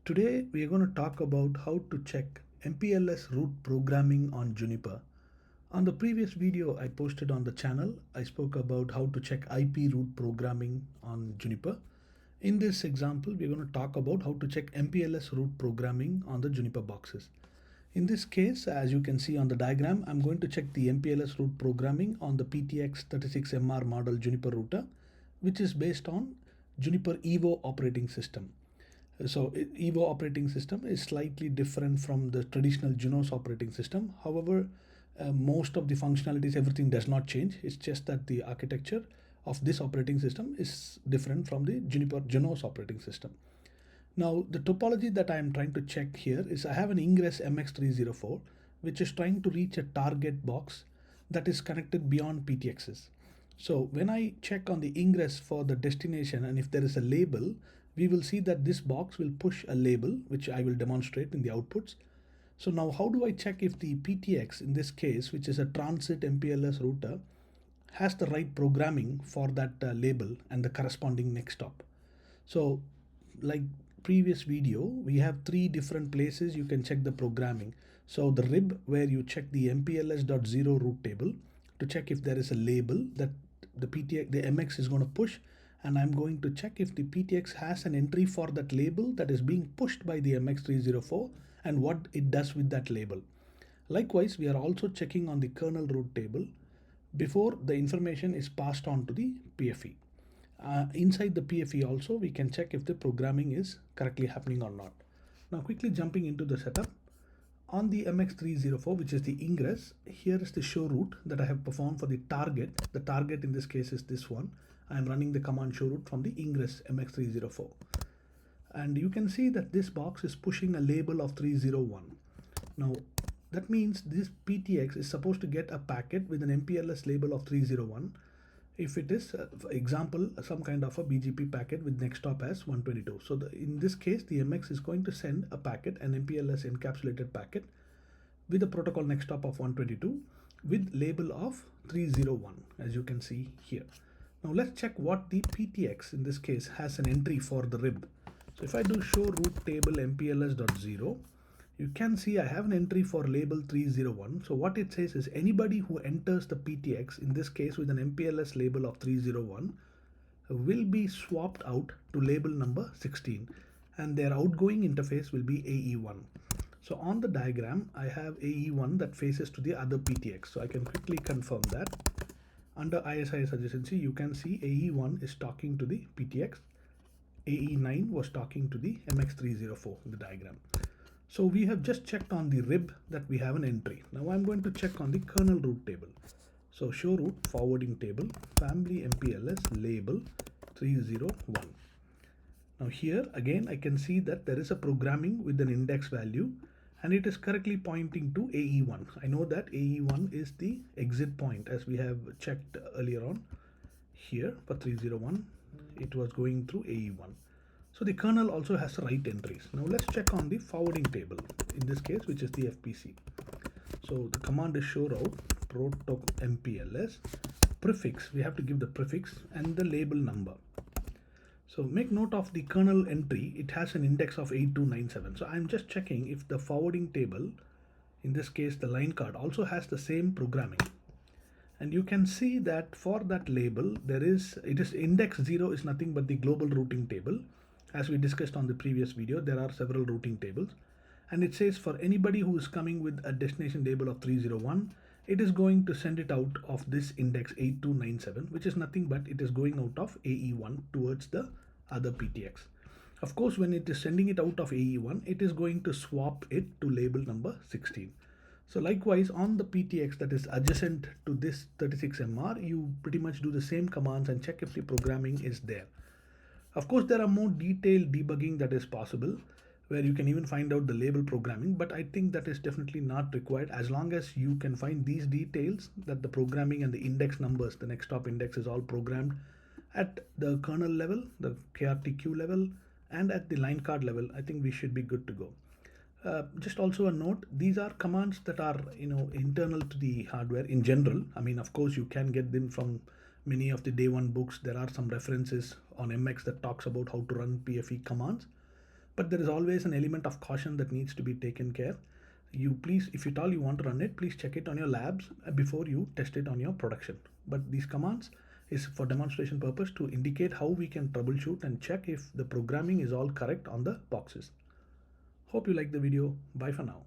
Today we are going to talk about how to check MPLS root programming on Juniper. On the previous video I posted on the channel, I spoke about how to check IP root programming on Juniper. In this example, we're going to talk about how to check MPLS root programming on the Juniper boxes. In this case, as you can see on the diagram, I'm going to check the MPLS root programming on the PTX36MR model Juniper router, which is based on Juniper EVO operating system. So EVO operating system is slightly different from the traditional Junos operating system. However, most of the functionalities, everything does not change. It's just that the architecture of this operating system is different from the Juniper Junos operating system. Now, the topology that I am trying to check here is I have an ingress MX304, which is trying to reach a target box that is connected beyond PTXs. So when I check on the ingress for the destination, and if there is a label, we will see that this box will push a label, which I will demonstrate in the outputs. So now how do I check if the PTX, in this case, which is a transit MPLS router, has the right programming for that label and the corresponding next stop? So like previous video, we have three different places you can check the programming. So the rib, where you check the MPLS.0 root table to check if there is a label that the MX is going to push, and I'm going to check if the PTX has an entry for that label that is being pushed by the MX304 and what it does with that label. Likewise, we are also checking on the kernel root table before the information is passed on to the PFE. Inside the PFE also, we can check if the programming is correctly happening or not. Now quickly jumping into the setup. On the MX304, which is the ingress, here is the show root that I have performed for the target. The target in this case is this one. I am running the command show root from the ingress MX304. And you can see that this box is pushing a label of 301. Now that means this PTX is supposed to get a packet with an MPLS label of 301 if it is, for example, some kind of a BGP packet with next stop as 122. So in this case, the MX is going to send a packet, an MPLS encapsulated packet with a protocol next stop of 122 with label of 301, as you can see here. Now let's check what the PTX in this case has an entry for the rib. So if I do show root table MPLS.0, you can see I have an entry for label 301. So what it says is anybody who enters the PTX, in this case with an MPLS label of 301, will be swapped out to label number 16, and their outgoing interface will be AE1. So on the diagram, I have AE1 that faces to the other PTX. So I can quickly confirm that. Under ISIS adjacency, you can see AE1 is talking to the PTX. AE9 was talking to the MX304 in the diagram. So we have just checked on the rib that we have an entry. Now I'm going to check on the kernel root table. So show root forwarding table, family MPLS label 301. Now here again I can see that there is a programming with an index value, and it is correctly pointing to AE1. I know that AE1 is the exit point, as we have checked earlier on. Here for 301, it was going through AE1. So the kernel also has the right entries. Now let's check on the forwarding table, in this case, which is the FPC. So the command is show route proto MPLS prefix. We have to give the prefix and the label number. So make note of the kernel entry. It has an index of 8297. So I'm just checking if the forwarding table, in this case the line card, also has the same programming. And you can see that for that label, it is index 0 is nothing but the global routing table. As we discussed on the previous video, there are several routing tables, and it says for anybody who is coming with a destination label of 301, it is going to send it out of this index 8297, which is nothing but it is going out of AE1 towards the other PTX. Of course, when it is sending it out of AE1, it is going to swap it to label number 16. So likewise, on the PTX that is adjacent to this 36MR, you pretty much do the same commands and check if the programming is there. Of course, there are more detailed debugging that is possible, where you can even find out the label programming, but I think that is definitely not required as long as you can find these details, that the programming and the index numbers, the next stop index, is all programmed at the kernel level, the KRTQ level, and at the line card level. I think we should be good to go. Just also a note, these are commands that are internal to the hardware in general. I mean, of course, you can get them from many of the day one books. There are some references on MX that talks about how to run PFE commands, but there is always an element of caution that needs to be taken care. You please, if at all you want to run it, please check it on your labs before you test it on your production. But these commands is for demonstration purpose to indicate how we can troubleshoot and check if the programming is all correct on the boxes. Hope you like the video. Bye for now.